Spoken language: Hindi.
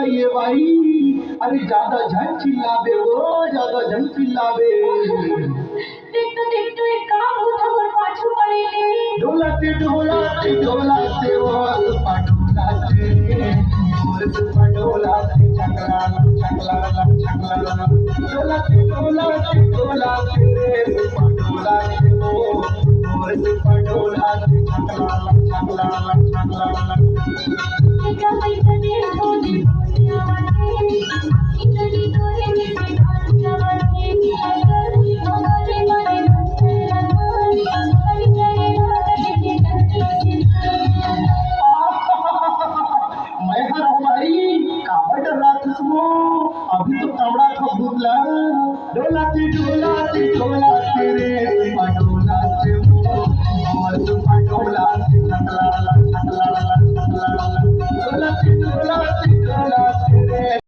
ये भाई अरे ज्यादा झन चिल्लाबे वो ज्यादा झन चिल्लाबे देखतो एक काम होता पर पाछू पडेले डोलाते डोलाते डोलाते वो पाडोलाते पाडोलाते चकला चकला चकला डोलाते डोलाते डोलाते पाडोलाते वो पाडोलाते चकला चकला चकला एका पैसा दे होती इतनी तोरे में आजा बने हमारे मारे मैं हर भाई कावड़ डरा तुझको अभी तो कमरा था भूतला डोलाते डोलाते डोलाते रे पाडोलाते वो पाडोलाते